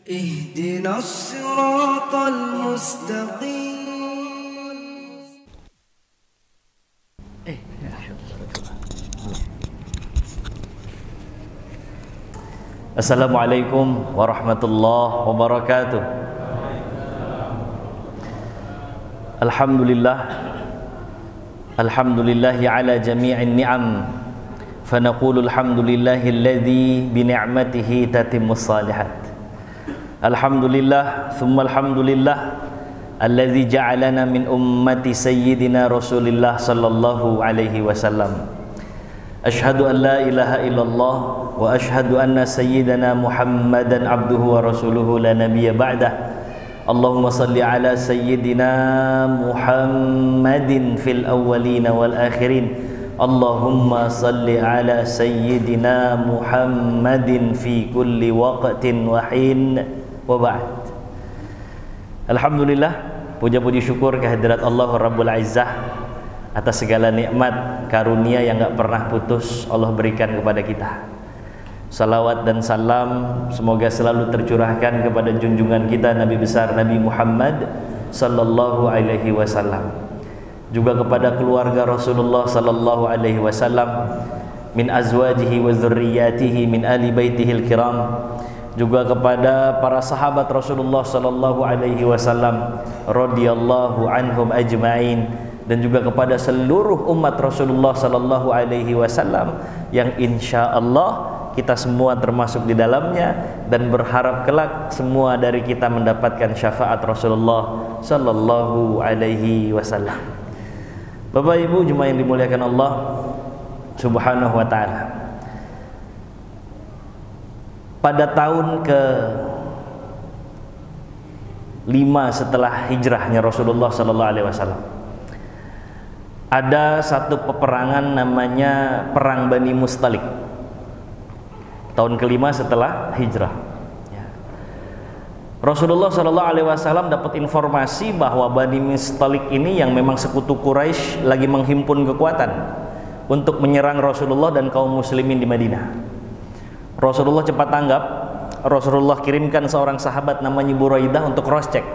اهدنا الصراط المستقيم. Assalamualaikum warahmatullahi wabarakatuh. Alhamdulillah, alhamdulillahi ala jami'in ni'am, fanaqulu alhamdulillahi alladhi bini'matihi tatimmus salihat. Alhamdulillah, thumma alhamdulillah alladhi ja'alana min ummati sayyidina Rasulillah sallallahu alaihi wasallam. Ashhadu an la ilaha illallah wa ashhadu anna sayyidana Muhammadan abduhu wa rasuluhu la nabiyya ba'dah. Allahumma salli ala sayyidina Muhammadin fil awwalin wal akhirin. Allahumma salli ala sayyidina Muhammadin fi kulli waqtin wa hin wa ba'd. Alhamdulillah, puja-puji syukur kehadirat Allah Rabbul Izzah atas segala nikmat karunia yang gak pernah putus Allah berikan kepada kita. Salawat dan salam semoga selalu tercurahkan kepada junjungan kita Nabi besar Nabi Muhammad sallallahu alaihi wasallam, juga kepada keluarga Rasulullah sallallahu alaihi wasallam, min azwajihi wa dzurriyyatihi min ali baitihil kiram, juga kepada para sahabat Rasulullah sallallahu alaihi wasallam radhiyallahu anhum ajma'in, dan juga kepada seluruh umat Rasulullah sallallahu alaihi wasallam yang insyaallah kita semua termasuk di dalamnya, dan berharap kelak semua dari kita mendapatkan syafaat Rasulullah sallallahu alaihi wasallam. Bapak Ibu jemaah yang dimuliakan Allah Subhanahu wa taala. Pada tahun ke-5 setelah hijrahnya Rasulullah sallallahu alaihi wasallam, ada satu peperangan namanya Perang Bani Mustalik. Tahun ke-5 setelah hijrah. Rasulullah Shallallahu Alaihi Wasallam dapat informasi bahwa Bani Mustalik ini yang memang sekutu Quraisy lagi menghimpun kekuatan untuk menyerang Rasulullah dan kaum muslimin di Madinah. Rasulullah cepat tanggap. Rasulullah kirimkan seorang sahabat namanya Buraidah untuk cross check.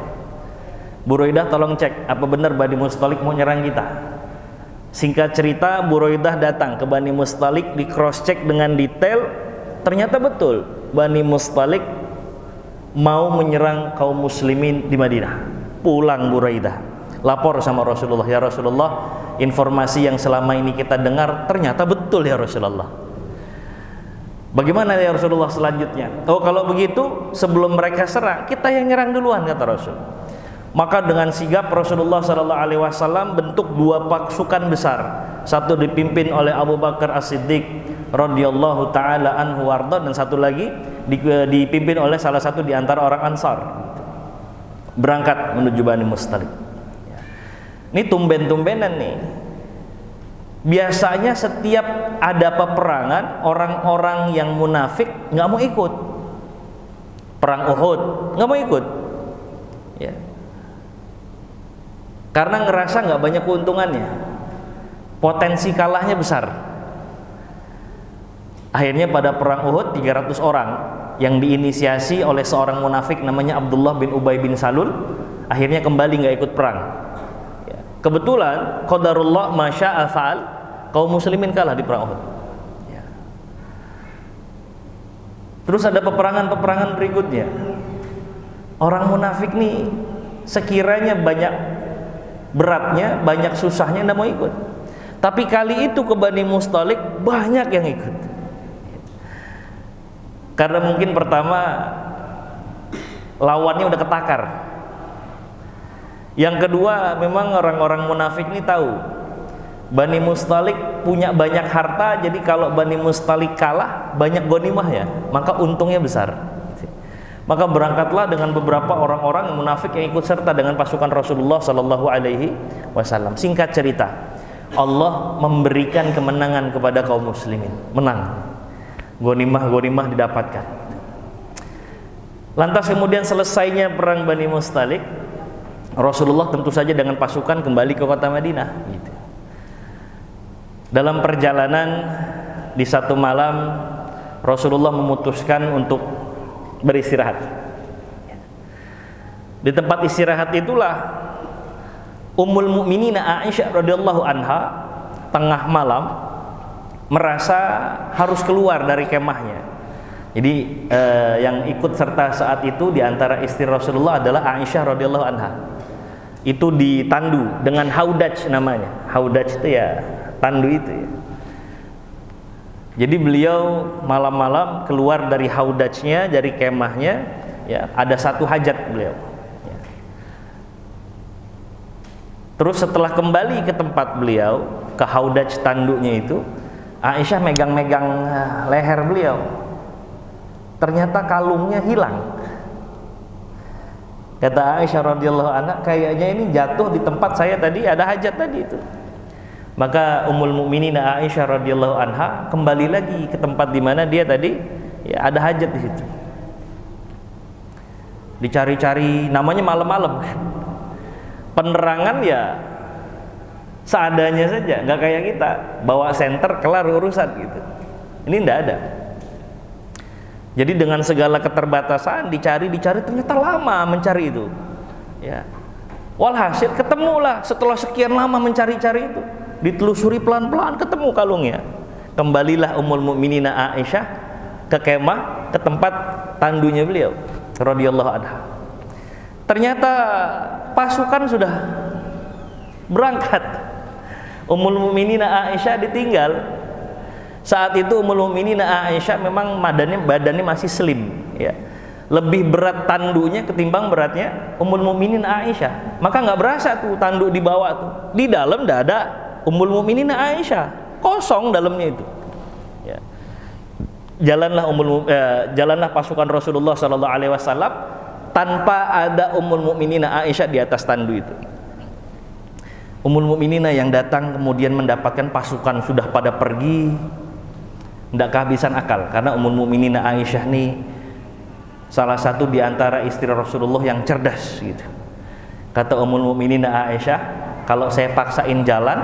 Buraidah, tolong cek apa benar Bani Mustalik mau nyerang kita. Singkat cerita, Buraidah datang ke Bani Mustalik, di cross check dengan detail, ternyata betul Bani Mustalik mau menyerang kaum muslimin di Madinah. Pulang Buraidah, lapor sama Rasulullah, ya Rasulullah, informasi yang selama ini kita dengar ternyata betul ya Rasulullah. Bagaimana ya Rasulullah selanjutnya? Oh, kalau begitu sebelum mereka serang, kita yang nyerang duluan, kata Rasul. Maka dengan sigap Rasulullah Sallallahu Alaihi Wasallam bentuk dua pasukan besar. Satu dipimpin oleh Abu Bakar As-Siddiq radhiyallahu taala anhu warda, dan satu lagi dipimpin oleh salah satu di antara orang Ansar. Berangkat menuju Bani Mustalik. Ini tumben-tumbenan nih. Biasanya setiap ada peperangan, orang-orang yang munafik nggak mau ikut. Perang Uhud nggak mau ikut. Ya. Karena ngerasa nggak banyak keuntungannya, potensi kalahnya besar. Akhirnya pada perang Uhud 300 orang yang diinisiasi oleh seorang munafik namanya Abdullah bin Ubay bin Salul akhirnya kembali nggak ikut perang. Kebetulan qadarullah masya'a fa'al, kaum muslimin kalah di perang Uhud. Terus ada peperangan-peperangan berikutnya. Orang munafik nih sekiranya banyak beratnya, banyak susahnya, nggak mau ikut. Tapi kali itu ke Bani Mustalik banyak yang ikut. Karena mungkin pertama lawannya udah ketakar. Yang kedua, memang orang-orang munafik ini tahu Bani Mustalik punya banyak harta, jadi kalau Bani Mustalik kalah banyak ghanimah ya, maka untungnya besar. Maka berangkatlah dengan beberapa orang-orang munafik yang ikut serta dengan pasukan Rasulullah Sallallahu Alaihi Wasallam. Singkat cerita, Allah memberikan kemenangan kepada kaum muslimin, menang, ghanimah didapatkan. Lantas kemudian selesainya perang Bani Mustalik, Rasulullah tentu saja dengan pasukan kembali ke kota Madinah. Gitu. Dalam perjalanan di satu malam Rasulullah memutuskan untuk beristirahat. Di tempat istirahat itulah Ummul Mukminin Aisyah radhiyallahu anha tengah malam merasa harus keluar dari kemahnya. Jadi yang ikut serta saat itu di antara istri Rasulullah adalah Aisyah radhiyallahu anha. Itu ditandu dengan haudaj namanya. Haudaj itu ya tandu itu ya. Jadi beliau malam-malam keluar dari haudajnya, dari kemahnya, ya ada satu hajat beliau. Ya. Terus setelah kembali ke tempat beliau, ke haudaj tanduknya itu, Aisyah megang-megang leher beliau. Ternyata kalungnya hilang. Kata Aisyah radhiyallahu anha, kayaknya ini jatuh di tempat saya tadi, ada hajat tadi itu. Maka Ummul Mukminin Aisyah radhiyallahu anha kembali lagi ke tempat di mana dia tadi ya ada hajat di situ. Dicari-cari, namanya malam-malam kan. Penerangan ya seadanya saja, nggak kayak kita bawa senter kelar urusan gitu. Ini nggak ada. Jadi dengan segala keterbatasan dicari ternyata lama mencari itu. Ya. Walhasil ketemulah setelah sekian lama mencari-cari itu. Ditelusuri pelan-pelan ketemu kalungnya. Kembalilah Ummul Mukminin Aisyah ke kemah, ke tempat tandunya beliau radhiyallahu anha. Ternyata pasukan sudah berangkat. Ummul Mukminin Aisyah ditinggal. Saat itu Ummul Mukminin Aisyah memang badannya masih slim ya. Lebih berat tandunya ketimbang beratnya Ummul Mukminin Aisyah. Maka nggak berasa tuh tanduk di bawah tuh. Di dalam nggak ada Ummul Mukminin Aisyah. Kosong dalamnya itu. Ya. Jalanlah pasukan Rasulullah sallallahu alaihi wasallam tanpa ada Ummul Mukminin Aisyah di atas tandu itu. Ummul Mukminin yang datang kemudian mendapatkan pasukan sudah pada pergi, tidak kehabisan akal karena Ummul Mukminin Aisyah nih salah satu di antara istri Rasulullah yang cerdas gitu. Kata Ummul Mukminin Aisyah, kalau saya paksain jalan,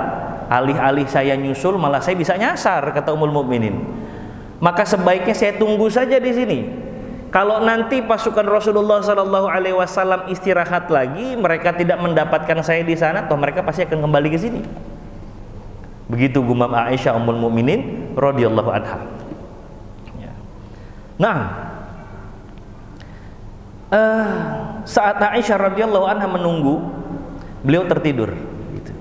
alih-alih saya nyusul malah saya bisa nyasar, kata Ummul Mukminin. Maka sebaiknya saya tunggu saja di sini. Kalau nanti pasukan Rasulullah Sallallahu Alaihi Wasallam istirahat lagi, mereka tidak mendapatkan saya di sana, toh mereka pasti akan kembali ke sini. Begitu gumam Aisyah Ummul Mukminin radhiyallahu anha. Ya. Nah, saat Aisyah radhiyallahu anha menunggu, beliau tertidur. Gitu.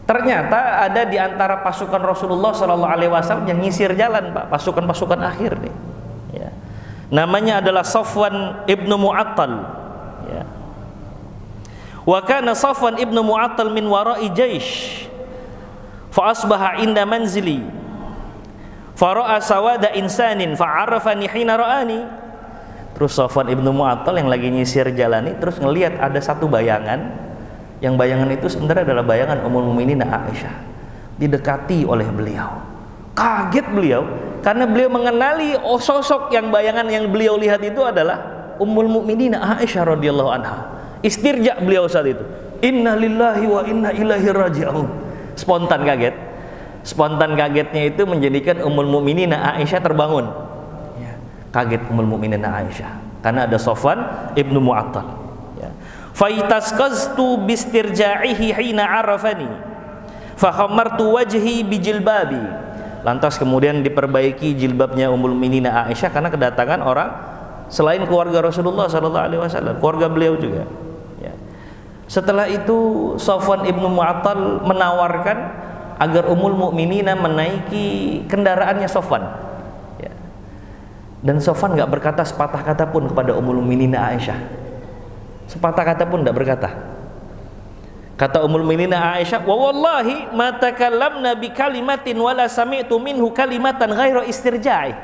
Ternyata ada di antara pasukan Rasulullah Sallallahu Alaihi Wasallam yang nyisir jalan, Pak, pasukan-pasukan akhir nih. Ya. Namanya adalah Safwan ibnu Mu'attal. Ya. Wa kana Safwan ibnu Mu'attal min wara'i jaish. Fa asbaha inda manzili. Fa ra'a sawada insanin fa 'arafani hina ra'ani. Terus Safwan ibnu Mu'attal yang lagi nyisir jalan ini terus ngelihat ada satu bayangan. Yang bayangan itu sebenarnya adalah bayangan Ummul Mukminin Aisyah. Didekati oleh beliau. Kaget beliau karena beliau mengenali sosok yang bayangan yang beliau lihat itu adalah Ummul Mukminin Aisyah radhiyallahu anha. Istirja beliau saat itu. Inna lillahi wa inna ilaihi raji'un. Spontan kaget. Spontan kagetnya itu menjadikan Ummul Mukminin Aisyah terbangun. Ya. Kaget Ummul Mukminin Aisyah karena ada Safwan ibnu Mu'attal. Ya. Faitasqaztu bistirja'ihi hina arafani. Fa khammartu wajhi bijilbabi. Lantas kemudian diperbaiki jilbabnya Ummul Mukminin Aisyah karena kedatangan orang selain keluarga Rasulullah Sallallahu Alaihi Wasallam, keluarga beliau juga. Ya. Setelah itu Safwan ibnu Mu'attal menawarkan agar Ummul Mukminin menaiki kendaraannya Safwan. Ya. Dan Safwan nggak berkata sepatah kata pun kepada Ummul Mukminin Aisyah. Sepatah kata pun tidak berkata. Kata Ummul Mukminin Aisyah, "Wa wallahi ma takallamna bi kalimatin wala sami'tu minhu kalimatan ghaira istirja'i."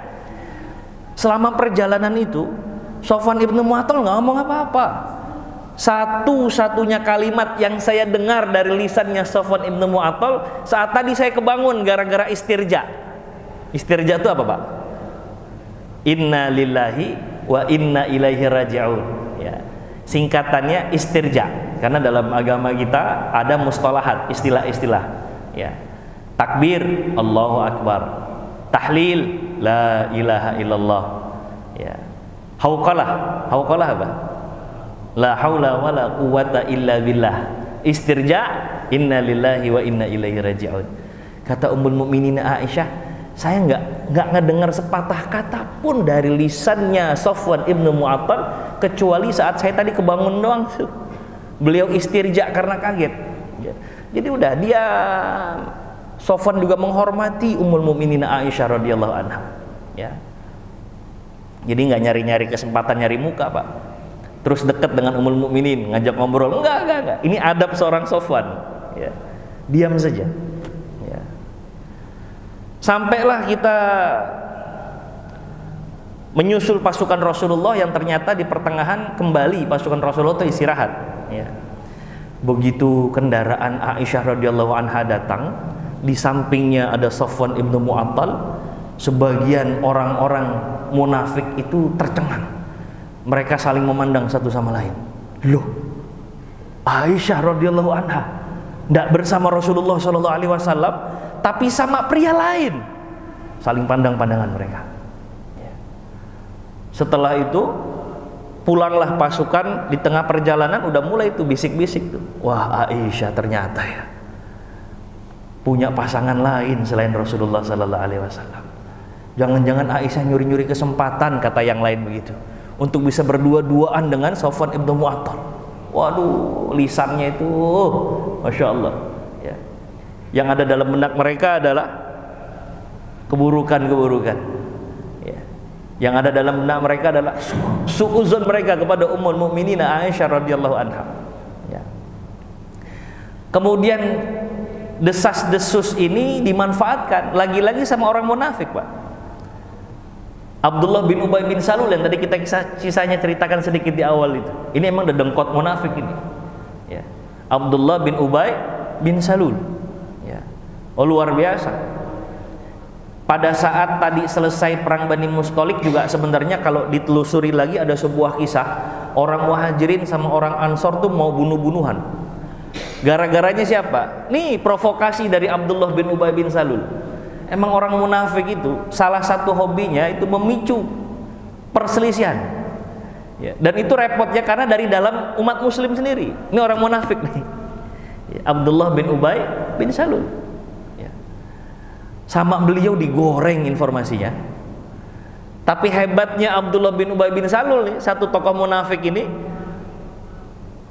Selama perjalanan itu, Safwan ibnu Mu'attal nggak ngomong apa-apa. Satu-satunya kalimat yang saya dengar dari lisannya Safwan ibnu Mu'attal saat tadi saya kebangun gara-gara istirja. Istirja itu apa, Pak? Inna lillahi wa inna ilaihi raji'un. Ya. Singkatannya istirja. Karena dalam agama kita ada mustalahat, istilah-istilah. Ya. Takbir, Allahu Akbar. Tahlil, la ilaha illallah. Ya. Hauqalah apa? La haula wala quwata illa billah. Istirja, inna lillahi wa inna ilaihi raji'un. Kata Ummul Mukminin Aisyah, saya nggak ngedengar sepatah kata pun dari lisannya Safwan ibnu Mu'attal kecuali saat saya tadi kebangun doang tuh. Beliau istirja karena kaget. Ya. Jadi udah dia Safwan juga menghormati Ummul Mukminin Aisyah radhiyallahu anha. Ya. Jadi nggak nyari-nyari kesempatan nyari muka, Pak. Terus dekat dengan Ummul Mukminin, ngajak ngobrol. Enggak. Ini adab seorang Safwan. Ya. Diam saja. Ya. Sampailah kita menyusul pasukan Rasulullah yang ternyata di pertengahan kembali pasukan Rasulullah itu istirahat. Ya. Begitu kendaraan Aisyah radhiyallahu anha datang, di sampingnya ada Safwan ibnu Mu'attal. Sebagian orang-orang munafik itu tercengang. Mereka saling memandang satu sama lain. Loh, Aisyah radhiyallahu anha tidak bersama Rasulullah sallallahu alaihi wasallam, tapi sama pria lain. Saling pandang-pandangan mereka. Setelah itu pulanglah pasukan, di tengah perjalanan udah mulai tuh bisik-bisik tuh. Wah, Aisyah ternyata ya punya pasangan lain selain Rasulullah sallallahu alaihi wasallam. Jangan-jangan Aisyah nyuri-nyuri kesempatan, kata yang lain begitu, untuk bisa berdua-duaan dengan Safwan ibnu Mu'attal. Waduh, lisannya itu Masya Allah ya. Yang ada dalam benak mereka adalah keburukan-keburukan ya. Yang ada dalam benak mereka adalah suuzon mereka kepada Ummul Mukminin Aisyah radhiyallahu anha ya. Kemudian desas-desus ini dimanfaatkan lagi-lagi sama orang munafik, Pak. Abdullah bin Ubay bin Salul yang tadi kita kisahnya ceritakan sedikit di awal itu. Ini emang dedengkot munafik ini. Ya. Abdullah bin Ubay bin Salul. Ya. Oh, luar biasa. Pada saat tadi selesai perang Bani Mustalik juga sebenarnya kalau ditelusuri lagi ada sebuah kisah orang Muhajirin sama orang Ansor tuh mau bunuh-bunuhan. Gara-garanya siapa? Nih provokasi dari Abdullah bin Ubay bin Salul. Emang orang munafik itu salah satu hobinya itu memicu perselisihan ya, dan itu repotnya karena dari dalam umat muslim sendiri. Ini orang munafik nih ya, Abdullah bin Ubay bin Salul ya. Sama beliau digoreng informasinya. Tapi hebatnya Abdullah bin Ubay bin Salul nih, satu tokoh munafik ini,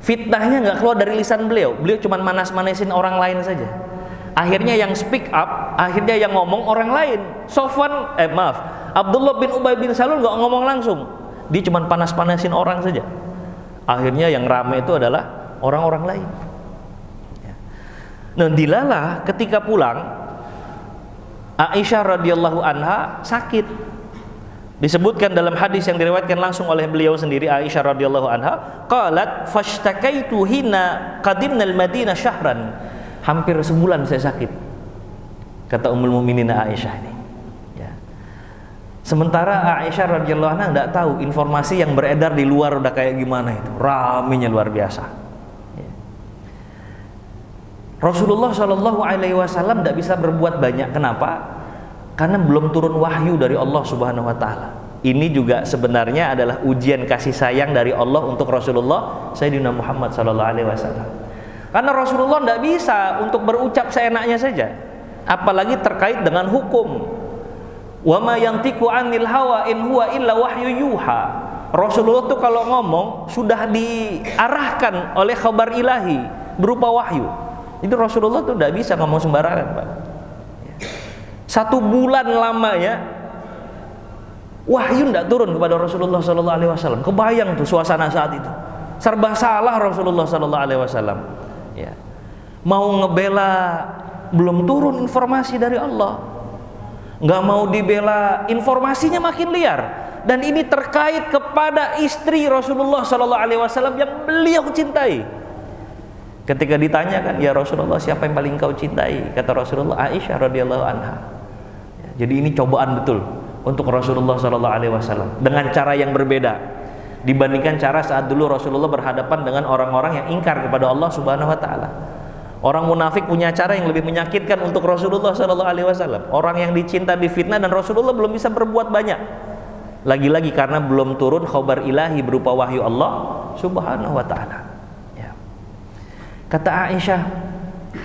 fitnahnya nggak keluar dari lisan beliau. Beliau cuma manas-manasin orang lain saja. Akhirnya yang speak up, akhirnya yang ngomong orang lain. Abdullah bin Ubay bin Salul nggak ngomong langsung, dia cuma panas-panasin orang saja. Akhirnya yang ramai itu adalah orang-orang lain. Nah, dilalah ketika pulang, Aisyah radhiyallahu anha sakit. Disebutkan dalam hadis yang diriwayatkan langsung oleh beliau sendiri, Aisyah radhiyallahu anha, qalat fashtakaitu hina qadimna al-Madinah syahran. Hampir sebulan saya sakit, kata Ummul Mukminin Aisyah ini ya. Sementara Aisyah radhiyallahu anha tidak tahu informasi yang beredar di luar udah kayak gimana itu, ramenya luar biasa ya. Rasulullah Shallallahu alaihi wasallam tidak bisa berbuat banyak. Kenapa? Karena belum turun wahyu dari Allah Subhanahu wa taala. Ini juga sebenarnya adalah ujian kasih sayang dari Allah untuk Rasulullah Sayyidina Muhammad Shallallahu alaihi wasallam. Karena Rasulullah tidak bisa untuk berucap seenaknya saja, apalagi terkait dengan hukum. Wa ma yantiqu 'anil hawa in huwa illa wahyu yuha. Rasulullah tuh kalau ngomong sudah diarahkan oleh khabar ilahi berupa wahyu. Itu Rasulullah tuh tidak bisa ngomong sembarangan, Pak. 1 bulan lamanya wahyu tidak turun kepada Rasulullah sallallahu alaihi wasallam. Kebayang tuh suasana saat itu. Serba salah Rasulullah sallallahu alaihi wasallam. Ya. Mau ngebela belum turun informasi dari Allah, nggak mau dibela informasinya makin liar, dan ini terkait kepada istri Rasulullah Sallallahu Alaihi Wasallam yang beliau cintai. Ketika ditanyakan, ya Rasulullah, siapa yang paling kau cintai? Kata Rasulullah, Aisyah radhiyallahu anha. Ya, jadi ini cobaan betul untuk Rasulullah Sallallahu Alaihi Wasallam dengan cara yang berbeda dibandingkan cara saat dulu Rasulullah berhadapan dengan orang-orang yang ingkar kepada Allah Subhanahu wa taala. Orang munafik punya cara yang lebih menyakitkan untuk Rasulullah Sallallahu alaihi wasallam. Orang yang dicinta difitnah dan Rasulullah belum bisa berbuat banyak. Lagi-lagi karena belum turun khabar ilahi berupa wahyu Allah Subhanahu wa ta'ala. Ya. Kata Aisyah,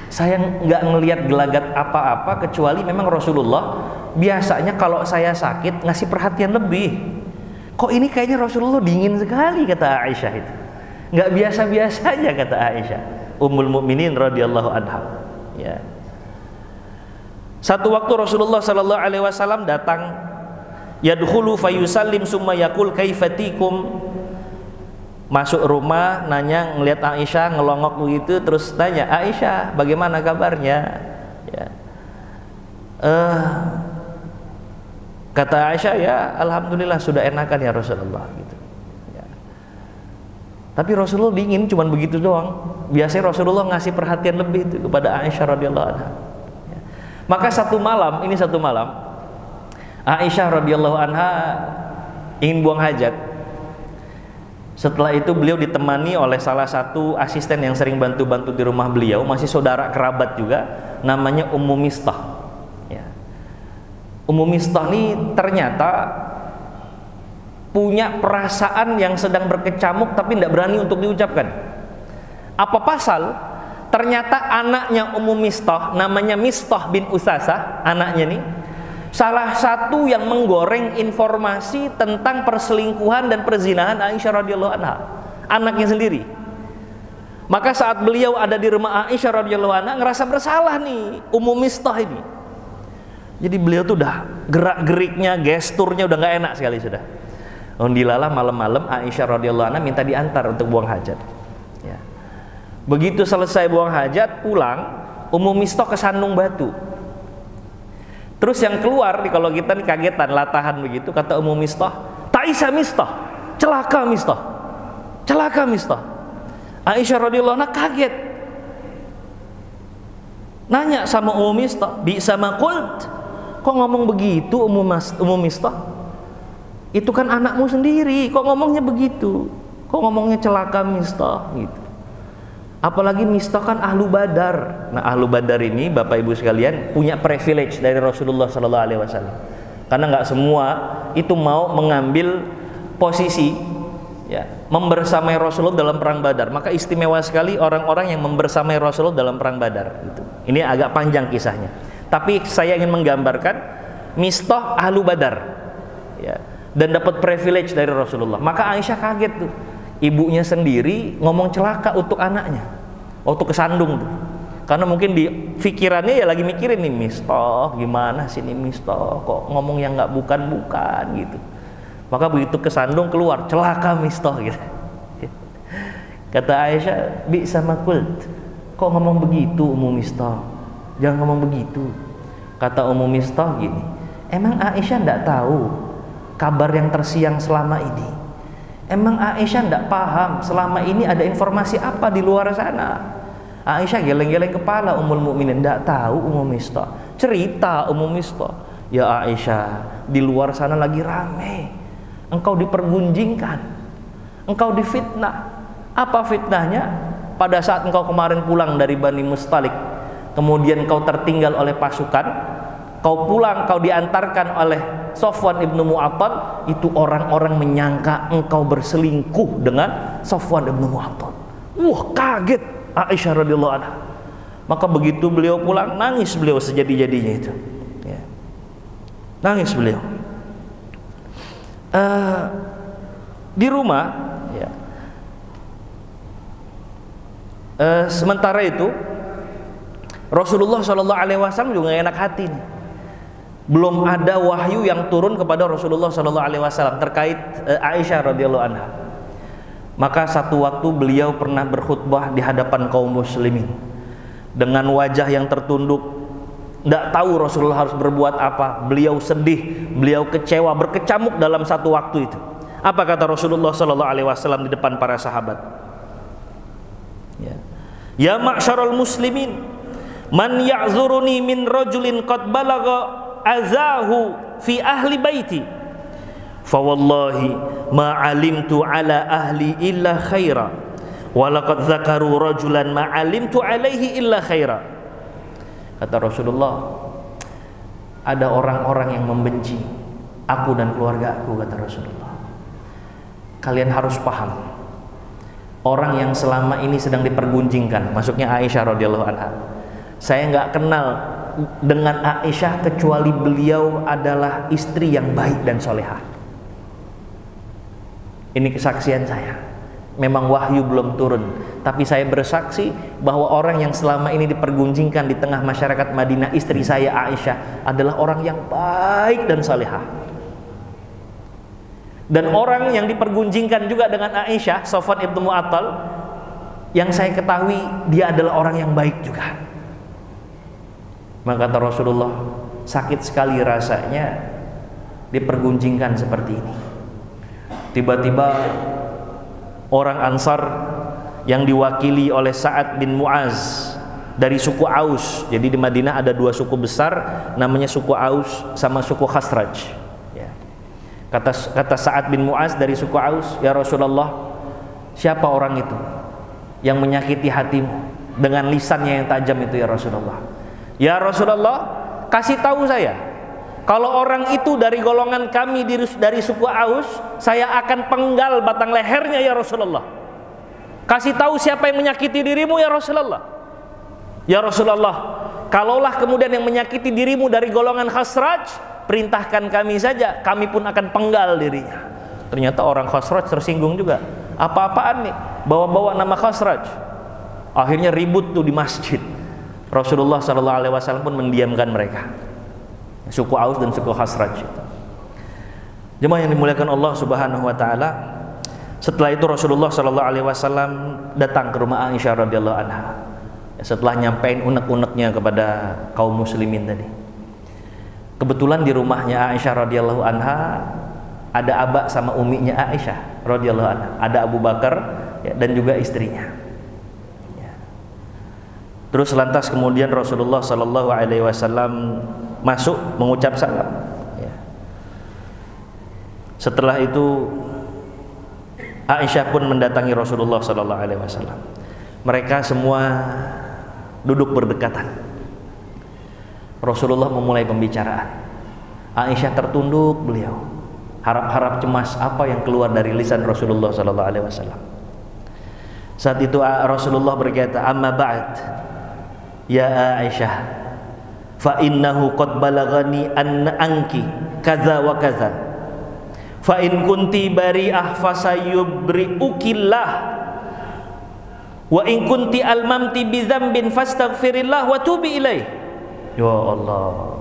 saya nggak ngelihat gelagat apa-apa kecuali memang Rasulullah biasanya kalau saya sakit ngasih perhatian lebih. Kok ini kayaknya Rasulullah dingin sekali, kata Aisyah itu. Nggak biasa-biasanya, kata Aisyah, Ummul Mukminin radhiyallahu anha. Ya. Satu waktu Rasulullah sallallahu alaihi wasallam datang, yadkhulu fayusallim summa yaqul kaifatikum. Masuk rumah, nanya, ngelihat Aisyah ngelongok begitu, terus tanya, Aisyah bagaimana kabarnya? Ya. Kata Aisyah, ya alhamdulillah sudah enakan ya Rasulullah gitu. Ya. Tapi Rasulullah dingin cuman begitu doang. Biasanya Rasulullah ngasih perhatian lebih itu kepada Aisyah radhiyallahu anha. Ya. Maka satu malam Aisyah radhiyallahu anha ingin buang hajat. Setelah itu beliau ditemani oleh salah satu asisten yang sering bantu-bantu di rumah beliau, masih saudara kerabat juga, namanya Ummu Mistah. Ya. Ummu Mistah ini ternyata punya perasaan yang sedang berkecamuk tapi tidak berani untuk diucapkan. Apa pasal? Ternyata anaknya Ummu Mistah, namanya Mistah bin Usasah, anaknya nih, salah satu yang menggoreng informasi tentang perselingkuhan dan perzinahan Aisyah radhiyallahu anha, anaknya sendiri. Maka saat beliau ada di rumah Aisyah radhiyallahu anha, ngerasa bersalah nih Ummu Mistah ini. Jadi beliau tuh udah gerak-geriknya, gesturnya udah nggak enak sekali sudah. Alhamdulillah malam-malam Aisyah radhiyallahu anha minta diantar untuk buang hajat. Ya. Begitu selesai buang hajat, pulang, Ummu Mistah kesandung batu. Terus yang keluar nih, kalau kita nih kagetan, latahan begitu, kata Ummu Mistah, Ta'isa Mistah, celaka Mistah, celaka Mistah. Aisyah radhiyallahu anha kaget, nanya sama Ummu Mistah, bisa maqult, kok ngomong begitu Ummu Mistah? Itu kan anakmu sendiri, kok ngomongnya begitu? Kok ngomongnya celaka Mistah gitu? Apalagi Mistah kan ahlu Badar. Nah, ahlu Badar ini Bapak Ibu sekalian punya privilege dari Rasulullah sallallahu alaihi wasallam. Karena nggak semua itu mau mengambil posisi ya, membersamai Rasulullah dalam perang Badar. Maka istimewa sekali orang-orang yang membersamai Rasulullah dalam perang Badar gitu. Ini agak panjang kisahnya. Tapi saya ingin menggambarkan Mistah ahlu Badar. Ya, dan dapat privilege dari Rasulullah. Maka Aisyah kaget tuh. Ibunya sendiri ngomong celaka untuk anaknya waktu kesandung tuh. Karena mungkin di pikirannya ya lagi mikirin nih, Mistah gimana sih nih Mistah, kok ngomong yang nggak bukan gitu. Maka begitu kesandung keluar, celaka Mistah gitu. Kata Aisyah, bi sama kult, kok ngomong begitu Ummu Mistah, jangan ngomong begitu. Kata Ummu Mistah gini, emang Aisyah nggak tahu kabar yang tersiang selama ini? Emang Aisyah tidak paham selama ini ada informasi apa di luar sana? Aisyah geleng-geleng kepala, Ummul Mukminin tidak tahu Ummu Mistah. Cerita Ummu Mistah, ya Aisyah, di luar sana lagi rame. Engkau dipergunjingkan, engkau difitnah. Apa fitnahnya? Pada saat engkau kemarin pulang dari Bani Mustalik, kemudian engkau tertinggal oleh pasukan, kau pulang, kau diantarkan oleh Safwan ibnu Mu'attal, itu orang-orang menyangka engkau berselingkuh dengan Safwan ibnu Mu'attal. Wah, kaget Aisyah radhiyallahu anha. Maka begitu beliau pulang, nangis beliau sejadi-jadinya itu. Ya. Nangis beliau. Di rumah, ya. Sementara itu Rasulullah Shallallahu Alaihi Wasallam juga enak hati nih. Belum ada wahyu yang turun kepada Rasulullah Shallallahu Alaihi Wasallam terkait Aisyah radhiyallahu anha. Maka satu waktu beliau pernah berkhutbah di hadapan kaum muslimin dengan wajah yang tertunduk, tidak tahu Rasulullah harus berbuat apa. Beliau sedih, beliau kecewa, berkecamuk dalam satu waktu itu. Apa kata Rasulullah Shallallahu Alaihi Wasallam di depan para sahabat? Ya ma'syarul muslimin, man ya'zuruni min rajulin qad balagha azahu fi ahli baiti fa wallahi ma alimtu ala ahli illa khaira wa laqad zakaru rajulan ma alimtu alaihi illa khaira. Kata Rasulullah, ada orang-orang yang membenci aku dan keluarga aku, kata Rasulullah. Kalian harus paham, orang yang selama ini sedang dipergunjingkan, maksudnya Aisyah radhiyallahu anha. Saya nggak kenal dengan Aisyah kecuali beliau adalah istri yang baik dan solehah. Ini kesaksian saya. Memang wahyu belum turun, tapi saya bersaksi bahwa orang yang selama ini dipergunjingkan di tengah masyarakat Madinah, istri saya Aisyah, adalah orang yang baik dan salihah. Dan orang yang dipergunjingkan juga dengan Aisyah, Safwan ibnu Mu'attal, yang saya ketahui dia adalah orang yang baik juga. Maka kata Rasulullah, sakit sekali rasanya dipergunjingkan seperti ini. Tiba-tiba orang Ansar yang diwakili oleh Sa'ad bin Mu'az dari suku Aus. Jadi di Madinah ada dua suku besar, namanya suku Aus sama suku Khazraj. Ya. Kata Sa'ad bin Mu'az dari suku Aus, ya Rasulullah, siapa orang itu yang menyakiti hatimu dengan lisannya yang tajam itu ya Rasulullah? Ya Rasulullah, kasih tahu saya, kalau orang itu dari golongan kami dari suku Aus, saya akan penggal batang lehernya ya Rasulullah. Kasih tahu siapa yang menyakiti dirimu ya Rasulullah. Ya Rasulullah, kalaulah kemudian yang menyakiti dirimu dari golongan Khazraj, perintahkan kami saja, kami pun akan penggal dirinya. Ternyata orang Khazraj tersinggung juga. Apa-apaan nih, bawa-bawa nama Khazraj. Akhirnya ribut tuh di masjid. Rasulullah SAW pun mendiamkan mereka, suku Aus dan suku Khazraj. Jemaah yang dimuliakan Allah Subhanahu wa taala, setelah itu Rasulullah SAW datang ke rumah Aisyah radhiyallahu anha. Setelah nyampein unek-uneknya kepada kaum muslimin tadi. Kebetulan di rumahnya Aisyah radhiyallahu anha ada abah sama uminya Aisyah radhiyallahu anha, ada Abu Bakar ya, dan juga istrinya. Terus lantas kemudian Rasulullah SAW masuk mengucap salam. Ya. Setelah itu Aisyah pun mendatangi Rasulullah SAW. Mereka semua duduk berdekatan. Rasulullah memulai pembicaraan. Aisyah tertunduk beliau, harap-harap cemas apa yang keluar dari lisan Rasulullah SAW. Saat itu Rasulullah berkata, "Amma ba'd, ya Aisyah, fa innahu qad balagani anna anki kaza wa kaza, fa in kunti bari'ah fasayubri'ukillah, wa in kunti almamti bi dzambin fastaghfirillah wa tubi ilaih." Ya Allah,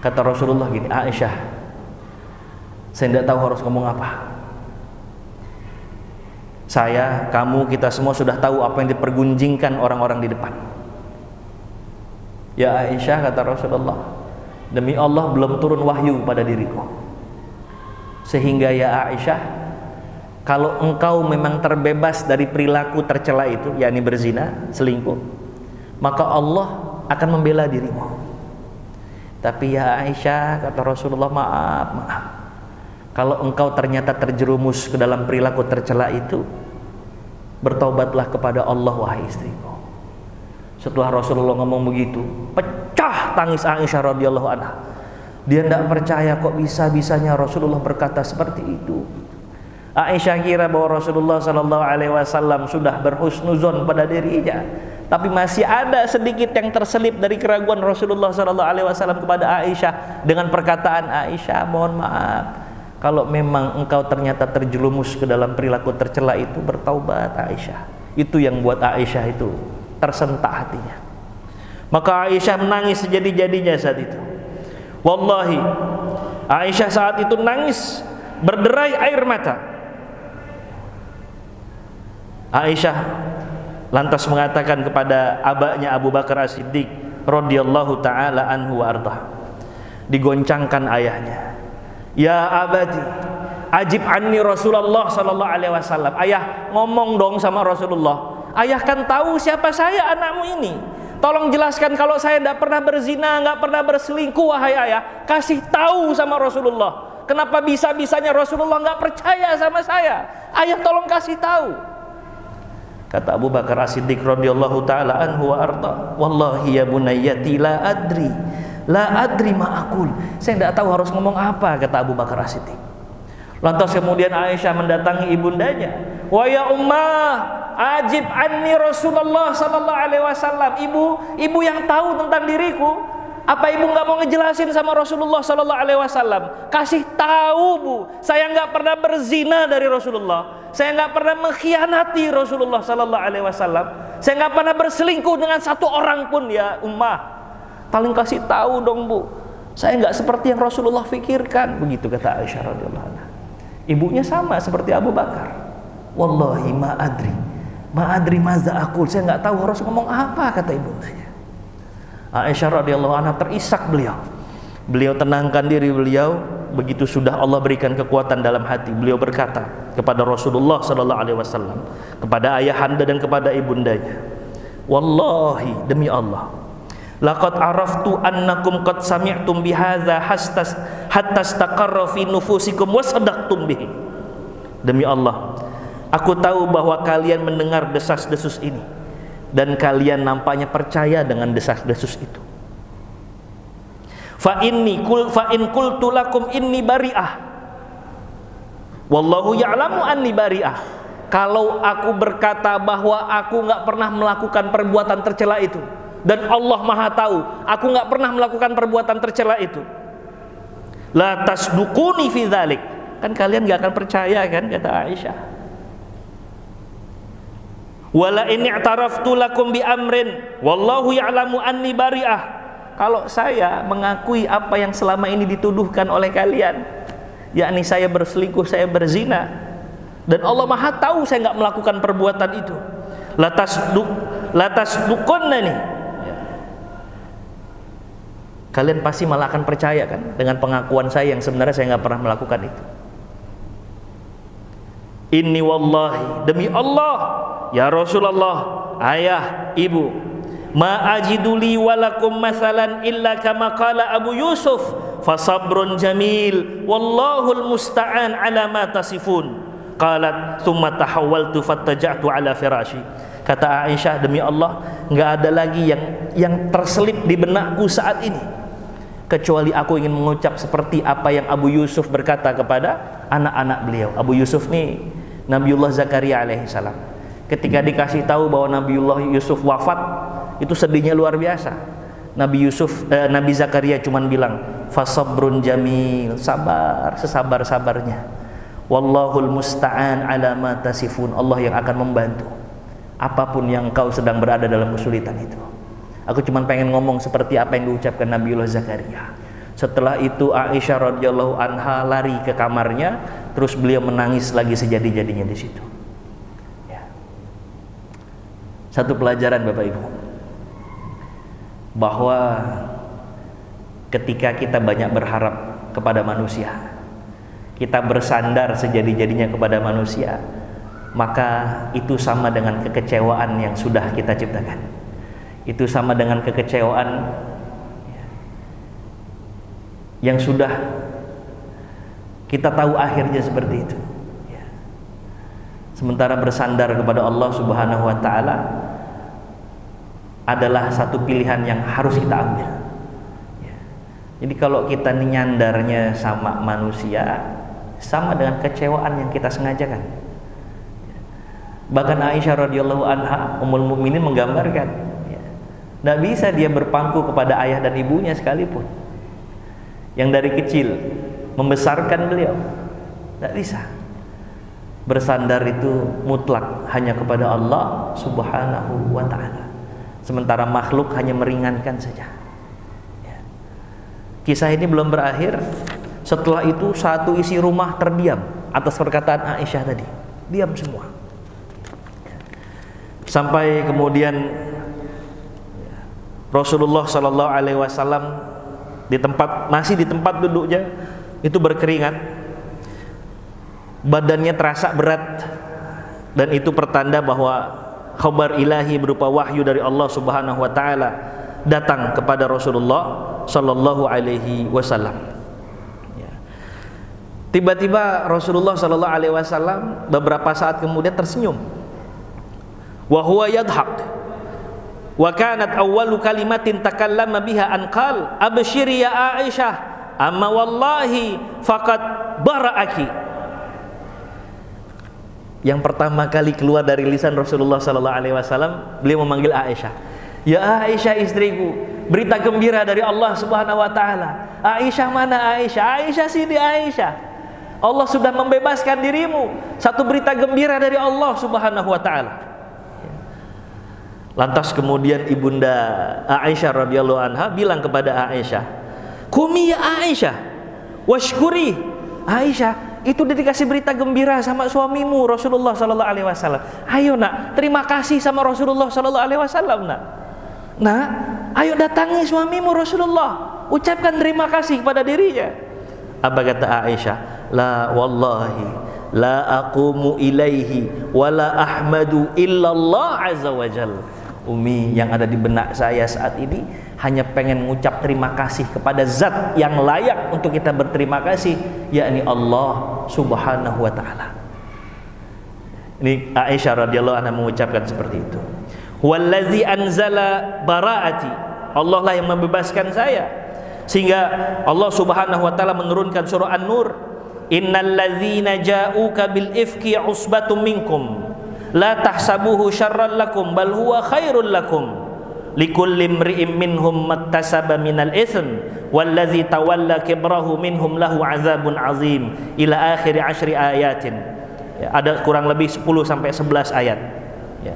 kata Rasulullah gini, Aisyah, saya tidak tahu harus ngomong apa. Saya, kamu, kita semua sudah tahu apa yang dipergunjingkan orang-orang di depan. Ya Aisyah, kata Rasulullah, demi Allah belum turun wahyu pada diriku. Sehingga ya Aisyah, kalau engkau memang terbebas dari perilaku tercela itu, yakni berzina, selingkuh, maka Allah akan membela dirimu. Tapi ya Aisyah, kata Rasulullah, maaf, kalau engkau ternyata terjerumus ke dalam perilaku tercela itu, bertaubatlah kepada Allah wahai istriku. Setelah Rasulullah ngomong begitu, pecah tangis Aisyah radhiyallahu anha. Dia tidak percaya kok bisa-bisanya Rasulullah berkata seperti itu. Aisyah kira bahwa Rasulullah SAW sudah berhusnuzon pada dirinya, tapi masih ada sedikit yang terselip dari keraguan Rasulullah SAW kepada Aisyah dengan perkataan, Aisyah, mohon maaf, kalau memang engkau ternyata terjerumus ke dalam perilaku tercela itu, bertaubat Aisyah. Itu yang buat Aisyah itu tersentak hatinya. Maka Aisyah menangis sejadi-jadinya saat itu. Wallahi, Aisyah saat itu nangis berderai air mata. Aisyah lantas mengatakan kepada abahnya Abu Bakar As-Siddiq radhiyallahu taala anhu wa ardhah. Digoncangkan ayahnya. Ya abadi, ajib anni Rasulullah sallallahu alaihi wasallam. Ayah, ngomong dong sama Rasulullah. Ayah kan tahu siapa saya, anakmu ini. Tolong jelaskan kalau saya tidak pernah berzina, nggak pernah berselingkuh, wahai ayah. Kasih tahu sama Rasulullah. Kenapa bisa-bisanya Rasulullah nggak percaya sama saya? Ayah tolong kasih tahu. Kata Abu Bakar As-Siddiq radhiyallahu taala anhu wa arda, wallahi ya bunayyati la adri ma aqul. Saya tidak tahu harus ngomong apa, kata Abu Bakar As-Siddiq. Lantas kemudian Aisyah mendatangi ibundanya. Wa ya ummah, ajib anni Rasulullah sallallahu alaihi wasallam. Ibu yang tahu tentang diriku, apa ibu nggak mau ngejelasin sama Rasulullah sallallahu alaihi wasallam? Kasih tahu, Bu, saya nggak pernah berzina dari Rasulullah. Saya nggak pernah mengkhianati Rasulullah sallallahu alaihi wasallam. Saya nggak pernah berselingkuh dengan satu orang pun, ya ummah. Paling kasih tahu dong, Bu. Saya nggak seperti yang Rasulullah fikirkan. Begitu kata Aisyah radhiyallahu anha. Ibunya sama seperti Abu Bakar. Wallahi ma adri maza aqul. Saya nggak tahu harus ngomong apa, kata ibundanya. Aisyah radhiyallahu anha terisak beliau. Beliau tenangkan diri beliau. Begitu sudah Allah berikan kekuatan dalam hati, beliau berkata kepada Rasulullah sallallahu alaihi wasallam, kepada ayahanda dan kepada ibundanya, wallahi, demi Allah, laqad araftu annakum qad sami'tum bihadza hatta istaqarra fi nufusikum wa sadaqtum bihi. Demi Allah, aku tahu bahwa kalian mendengar desas-desus ini dan kalian nampaknya percaya dengan desas-desus itu. Fa in qultu lakum inni bari'ah wallahu ya'lamu anni bari'ah. Kalau aku berkata bahwa aku nggak pernah melakukan perbuatan tercela itu, dan Allah Maha tahu aku nggak pernah melakukan perbuatan tercela itu, la tasduquni fi dzalik, kan kalian nggak akan percaya kan, kata Aisyah. Wala in i'taraftu lakum bi amrin wallahu ya'lamu anni bari'ah. Kalau saya mengakui apa yang selama ini dituduhkan oleh kalian, yakni saya berselingkuh, saya berzina, dan Allah Maha tahu saya nggak melakukan perbuatan itu, latas dukonna nih, kalian pasti malah akan percaya kan dengan pengakuan saya yang sebenarnya saya nggak pernah melakukan itu. Inni wallahi, demi Allah ya Rasulullah, ayah, ibu, ma ajiduli walakum masalan illa kama qala Abu Yusuf fasabrun jamil wallahul musta'an ala ma tasifun. Qalat thumma tahawwaltu fattaja'tu ala firashi. Kata Aisyah, demi Allah, nggak ada lagi yang terselip di benakku saat ini kecuali aku ingin mengucap seperti apa yang Abu Yusuf berkata kepada anak-anak beliau. Abu Yusuf nih Nabiullah Zakaria alaihissalam. Ketika dikasih tahu bahwa Nabiullah Yusuf wafat, itu sedihnya luar biasa. Nabi Zakaria cuman bilang, fasabrun jamil, sabar sesabar-sabarnya. Wallahul musta'an ala ma tasifun. Allah yang akan membantu apapun yang kau sedang berada dalam kesulitan itu. Aku cuma pengen ngomong seperti apa yang diucapkan Nabiullah Zakaria. Setelah itu Aisyah radhiyallahu anha lari ke kamarnya, terus beliau menangis lagi sejadi-jadinya di situ. Ya. Satu pelajaran Bapak Ibu, bahwa ketika kita banyak berharap kepada manusia, kita bersandar sejadi-jadinya kepada manusia, maka itu sama dengan kekecewaan yang sudah kita ciptakan. Itu sama dengan kekecewaan yang sudah kita tahu akhirnya seperti itu. Sementara bersandar kepada Allah Subhanahu wa Ta'ala adalah satu pilihan yang harus kita ambil. Jadi kalau kita nyandarnya sama manusia, sama dengan kecewaan yang kita sengajakan. Bahkan Aisyah radhiyallahu anha Ummul Mukminin menggambarkan, tidak bisa dia berpangku kepada ayah dan ibunya sekalipun, yang dari kecil membesarkan beliau, tidak bisa. Bersandar itu mutlak hanya kepada Allah Subhanahu wa Ta'ala, sementara makhluk hanya meringankan saja. Kisah ini belum berakhir. Setelah itu satu isi rumah terdiam atas perkataan Aisyah tadi, diam semua. Sampai kemudian Rasulullah Shallallahu Alaihi Wasallam masih di tempat duduknya itu berkeringat, badannya terasa berat, dan itu pertanda bahwa khabar ilahi berupa wahyu dari Allah Subhanahu Wa Taala datang kepada Rasulullah Shallallahu Alaihi Wasallam. Tiba-tiba Rasulullah Shallallahu Alaihi Wasallam beberapa saat kemudian tersenyum. Wa huwa yadhak. Wa kanat awwalu kalimatin takallama biha an qal abshiri ya Aisyah amma wallahi faqad bara'aki. yang pertama kali keluar dari lisan Rasulullah sallallahu alaihi wasallam, beliau memanggil Aisyah. Ya Aisyah istriku, berita gembira dari Allah Subhanahu wa taala. Aisyah mana Aisyah? Aisyah sini Aisyah. Allah sudah membebaskan dirimu. Satu berita gembira dari Allah Subhanahu wa taala. Lantas kemudian ibunda Aisyah radhiyallahu anha bilang kepada Aisyah, "Qumi ya Aisyah, washkuri." Aisyah, itu udah dikasih berita gembira sama suamimu Rasulullah sallallahu alaihi wasallam. Ayo nak, terima kasih sama Rasulullah sallallahu alaihi wasallam nak. Nah, ayo datangi suamimu Rasulullah, ucapkan terima kasih kepada dirinya. Apa kata Aisyah? La wallahi la aqumu ilaihi wala ahmadu illallah azza wajal. Umi, yang ada di benak saya saat ini hanya pengen mengucap terima kasih kepada zat yang layak untuk kita berterima kasih, yakni Allah Subhanahu wa taala. Ini Aisyah radhiyallahu anha mengucapkan seperti itu. Wallazi anzala baraati, Allah lah yang membebaskan saya. Sehingga Allah Subhanahu wa taala menurunkan surah An-Nur, innal ladzina ja'uka bil ifki usbatum minkum la tahsabuhu syarran lakum bal huwa khairul lakum likulli imri'in minhum mattasaba minal itsm wallazi tawalla kibrahu minhum lahu azabun azim ila akhir 10 ayatin. Ya, ada kurang lebih 10 sampai 11 ayat. Ya.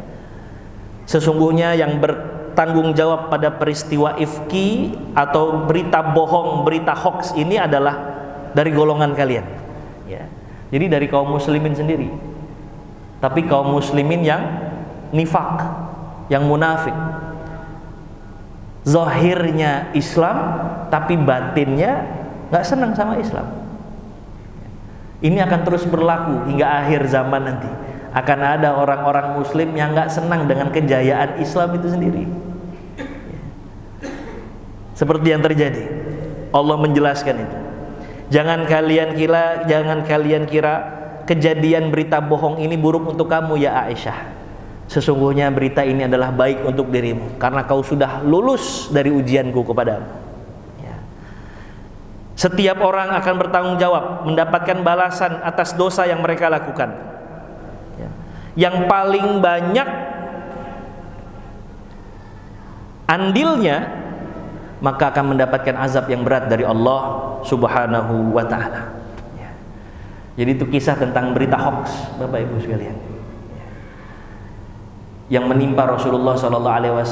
Sesungguhnya yang bertanggung jawab pada peristiwa ifki atau berita bohong, berita hoax ini adalah dari golongan kalian. Ya. Jadi dari kaum muslimin sendiri. Tapi kaum muslimin yang nifak, yang munafik, zahirnya Islam tapi batinnya nggak senang sama Islam. Ini akan terus berlaku hingga akhir zaman nanti. Akan ada orang-orang muslim yang nggak senang dengan kejayaan Islam itu sendiri. Seperti yang terjadi, Allah menjelaskan itu. Jangan kalian kira kejadian berita bohong ini buruk untuk kamu ya Aisyah. Sesungguhnya berita ini adalah baik untuk dirimu karena kau sudah lulus dari ujianku kepadamu. Ya. Setiap orang akan bertanggung jawab, mendapatkan balasan atas dosa yang mereka lakukan. Ya. Yang paling banyak andilnya maka akan mendapatkan azab yang berat dari Allah Subhanahu wa taala. Jadi itu kisah tentang berita hoax, Bapak Ibu sekalian, yang menimpa Rasulullah SAW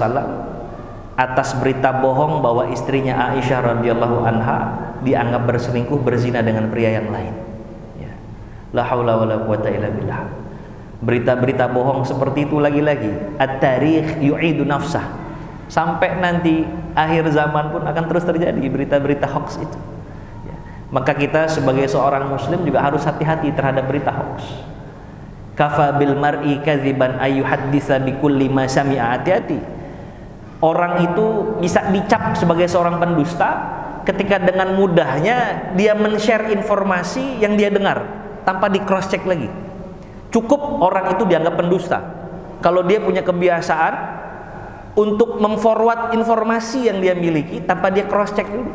atas berita bohong bahwa istrinya Aisyah radhiyallahu anha dianggap berselingkuh, berzina dengan pria yang lain. La haula wala quwata illa billah. Berita-berita bohong seperti itu lagi-lagi, at-tarikh yu'idu nafsah. Sampai nanti akhir zaman pun akan terus terjadi berita-berita hoax itu. Maka kita sebagai seorang muslim juga harus hati-hati terhadap berita hoax. Kafa bil mar'i kadziban ayyuhadditsa bikulli ma sami'a. Hati-hati. Orang itu bisa dicap sebagai seorang pendusta ketika dengan mudahnya dia men-share informasi yang dia dengar tanpa di cross check lagi. Cukup orang itu dianggap pendusta kalau dia punya kebiasaan untuk memforward informasi yang dia miliki tanpa dia cross check dulu.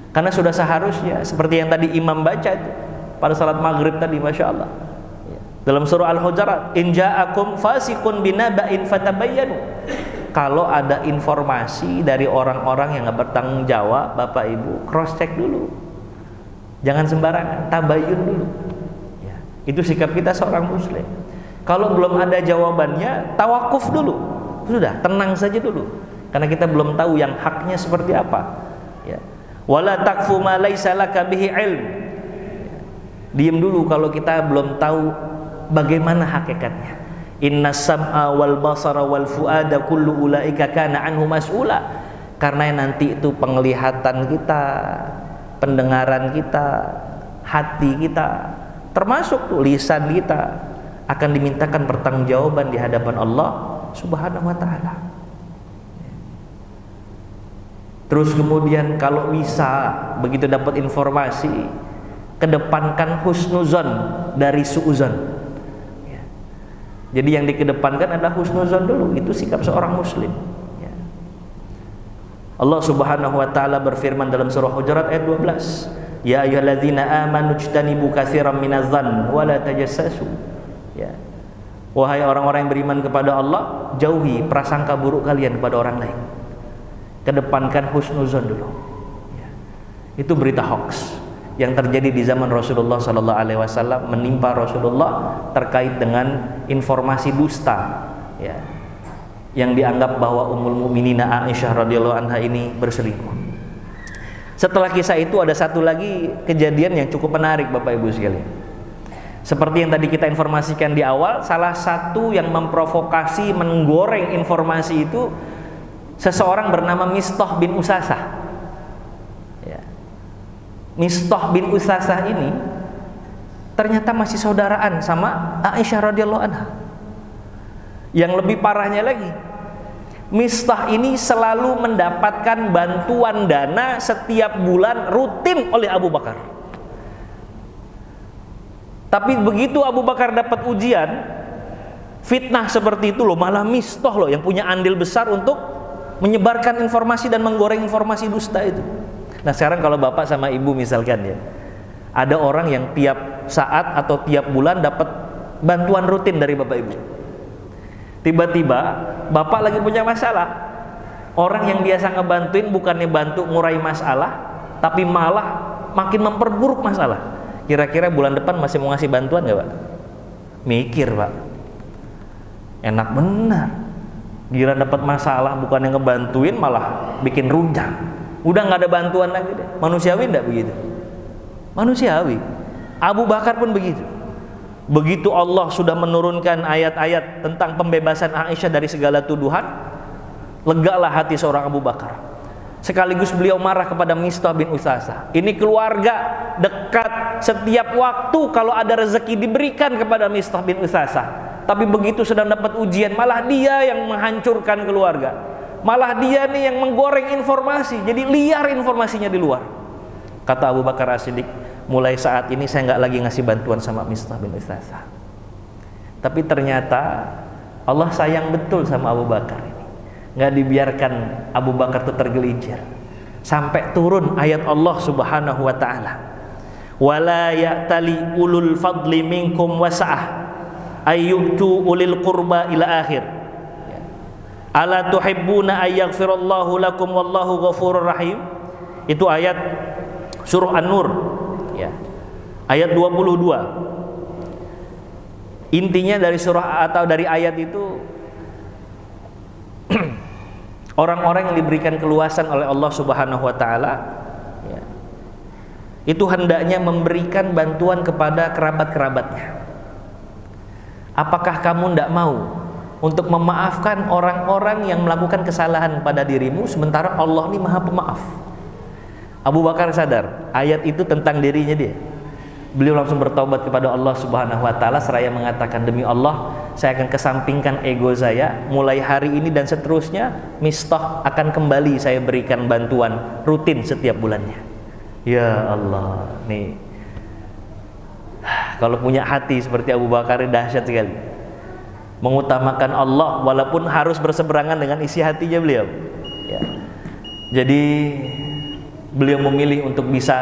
Karena sudah seharusnya seperti yang tadi imam baca itu pada salat maghrib tadi, masya Allah. Dalam surah Al-Hujurat, in ja'akum fasiqun binaba'in fatabayyanu. Kalau ada informasi dari orang-orang yang nggak bertanggung jawab, Bapak Ibu cross check dulu. Jangan sembarangan, tabayyun dulu. Ya, itu sikap kita seorang muslim. Kalau belum ada jawabannya, tawakuf dulu. Sudah, tenang saja dulu. Karena kita belum tahu yang haknya seperti apa. Ya. Wala takfu ma laisa laka bihi ilm. Diam dulu kalau kita belum tahu bagaimana hakikatnya. Inna sam'a wal basara wal fuada kullu ulaika kana anhu mas'ula. Karena nanti itu penglihatan kita, pendengaran kita, hati kita, termasuk tuh lisan kita akan dimintakan pertanggungjawaban di hadapan Allah Subhanahu wa taala. Terus kemudian kalau bisa begitu dapat informasi, kedepankan husnuzon dari suuzon. Ya. Jadi yang dikedepankan adalah husnuzon dulu, itu sikap seorang muslim. Ya. Allah Subhanahu wa taala berfirman dalam surah Hujurat ayat 12, Ya ayyuhalladzina amanu ijtanibu katsiran minadh-dhann wa la tajassasu. Ya. Wahai orang-orang yang beriman kepada Allah, jauhi prasangka buruk kalian kepada orang lain. Kedepankan husnuzon dulu. Ya. Itu berita hoax yang terjadi di zaman Rasulullah sallallahu alaihi wasallam, menimpa Rasulullah terkait dengan informasi dusta, ya, yang dianggap bahwa Ummul Mukminina Aisyah radhiyallahu anha ini berselingkuh. Setelah kisah itu ada satu lagi kejadian yang cukup menarik Bapak Ibu sekalian. Seperti yang tadi kita informasikan di awal, salah satu yang memprovokasi, menggoreng informasi itu seseorang bernama Mistah bin Usasah. Ya. Mistah bin Usasah ini ternyata masih saudaraan sama Aisyah radhiyallahu anha. Yang lebih parahnya lagi, Mistah ini selalu mendapatkan bantuan dana setiap bulan rutin oleh Abu Bakar. Tapi begitu Abu Bakar dapat ujian, fitnah seperti itu loh, malah Mistah loh yang punya andil besar untuk menyebarkan informasi dan menggoreng informasi dusta itu. Nah sekarang kalau bapak sama ibu misalkan ya, ada orang yang tiap saat atau tiap bulan dapat bantuan rutin dari bapak ibu. Tiba-tiba bapak lagi punya masalah, orang yang biasa ngebantuin bukannya bantu ngurai masalah, tapi malah makin memperburuk masalah. Kira-kira bulan depan masih mau ngasih bantuan gak pak? Mikir pak, enak benar. Gila dapat masalah bukannya ngebantuin malah bikin runjang. Udah nggak ada bantuan lagi deh. Manusiawi enggak begitu? Manusiawi. Abu Bakar pun begitu. Begitu Allah sudah menurunkan ayat-ayat tentang pembebasan Aisyah dari segala tuduhan, legalah hati seorang Abu Bakar. Sekaligus beliau marah kepada Mistah bin Usasah. Ini keluarga dekat, setiap waktu kalau ada rezeki diberikan kepada Mistah bin Usasah. Tapi begitu sedang dapat ujian, malah dia yang menghancurkan keluarga. Malah dia nih yang menggoreng informasi, jadi liar informasinya di luar. Kata Abu Bakar As-Siddiq, mulai saat ini saya nggak lagi ngasih bantuan sama Mistah bin Usasah. Tapi ternyata Allah sayang betul sama Abu Bakar ini, nggak dibiarkan Abu Bakar itu tergelincir sampai turun ayat Allah Subhanahu wa taala, wala ya'tali ulul fadli minkum wasa'ah ayyutu ulil qurba ila akhir. Ala tuhibbuna ayyaghfirallahu lakum wallahu ghafurur rahim. Itu ayat surah An-Nur ya. Ayat 22. Intinya dari surah atau dari ayat itu orang-orang yang diberikan keluasan oleh Allah Subhanahu wa taala ya, itu hendaknya memberikan bantuan kepada kerabat-kerabatnya. Apakah kamu tidak mau untuk memaafkan orang-orang yang melakukan kesalahan pada dirimu, sementara Allah ini Maha Pemaaf? Abu Bakar sadar ayat itu tentang dirinya dia. Beliau langsung bertobat kepada Allah Subhanahu wa taala seraya mengatakan, demi Allah saya akan kesampingkan ego saya, mulai hari ini dan seterusnya Mistah akan kembali saya berikan bantuan rutin setiap bulannya. Ya Allah, nih kalau punya hati seperti Abu Bakar dahsyat sekali, mengutamakan Allah walaupun harus berseberangan dengan isi hatinya beliau ya. Jadi beliau memilih untuk bisa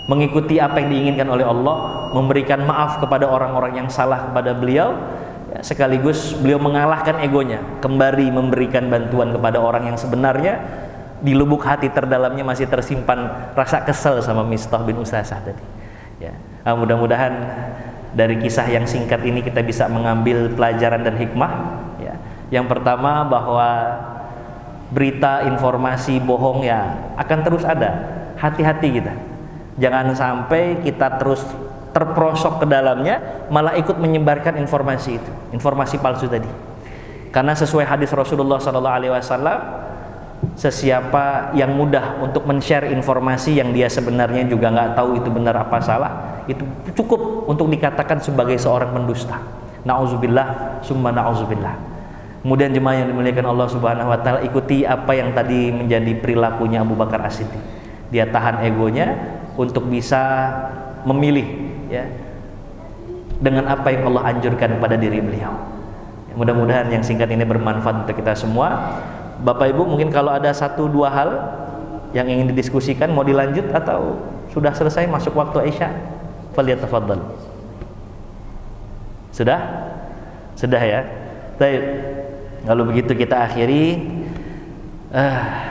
mengikuti apa yang diinginkan oleh Allah, memberikan maaf kepada orang-orang yang salah kepada beliau ya, sekaligus beliau mengalahkan egonya, kembali memberikan bantuan kepada orang yang sebenarnya di lubuk hati terdalamnya masih tersimpan rasa kesel sama Mistah bin Usasah tadi ya. Mudah-mudahan dari kisah yang singkat ini kita bisa mengambil pelajaran dan hikmah ya. Yang pertama, bahwa berita informasi bohong ya akan terus ada. Hati-hati kita, jangan sampai kita terus terperosok ke dalamnya malah ikut menyebarkan informasi itu, informasi palsu tadi. Karena sesuai hadis Rasulullah SAW, sesiapa yang mudah untuk men-share informasi yang dia sebenarnya juga nggak tahu itu benar apa salah, itu cukup untuk dikatakan sebagai seorang pendusta. Nauzubillah summa nauzubillah. Kemudian jemaah yang dimuliakan Allah Subhanahu wa taala, ikuti apa yang tadi menjadi perilakunya Abu Bakar As-Siddiq. Dia tahan egonya untuk bisa memilih ya dengan apa yang Allah anjurkan pada diri beliau. Mudah-mudahan yang singkat ini bermanfaat untuk kita semua. Bapak Ibu, mungkin kalau ada 1-2 hal yang ingin didiskusikan, mau dilanjut atau sudah selesai masuk waktu Isya? Falyatafaddal. Sudah? Sudah ya. Baik. Kalau begitu kita akhiri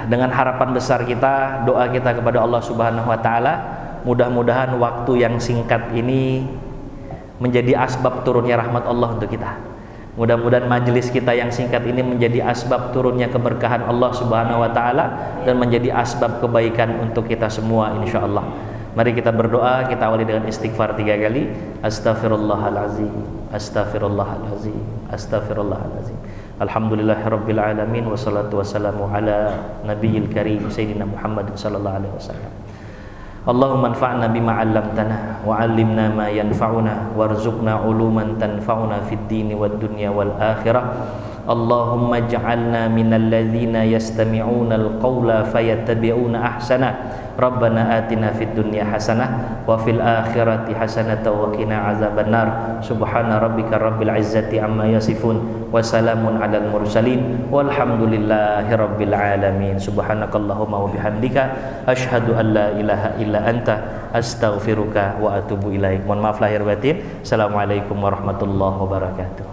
dengan harapan besar kita, doa kita kepada Allah Subhanahu wa taala, mudah-mudahan waktu yang singkat ini menjadi asbab turunnya rahmat Allah untuk kita. Mudah-mudahan majelis kita yang singkat ini menjadi asbab turunnya keberkahan Allah Subhanahu wa taala dan menjadi asbab kebaikan untuk kita semua insyaallah. Mari kita berdoa, kita awali dengan istighfar 3 kali. Astaghfirullahalazim, astaghfirullahalazim, astaghfirullahalazim. Alhamdulillahirabbil alamin wassalatu wassalamu ala nabiyil karim sayyidina Muhammad sallallahu alaihi wasallam. Allahumma anfa'na bima 'allamtana wa 'allimna ma yanfa'una warzuqna 'uluman tanfa'una fid dini wad dunya wal akhirah. Allahumma ij'alna minal ladzina yastami'una al-qawla fayattabi'una ahsana. Rabbana atina fid dunya hasanah wa fil akhirati hasanatan wa qina azabannar. Subhana rabbika rabbil izzati amma yasifun wa salamun alal mursalin walhamdulillahi rabbil alamin. Subhanakallahumma wa bihamdika asyhadu an la ilaha illa anta astaghfiruka wa atubu ilaik. Mohon maaf lahir batin. Assalamualaikum warahmatullahi wabarakatuh.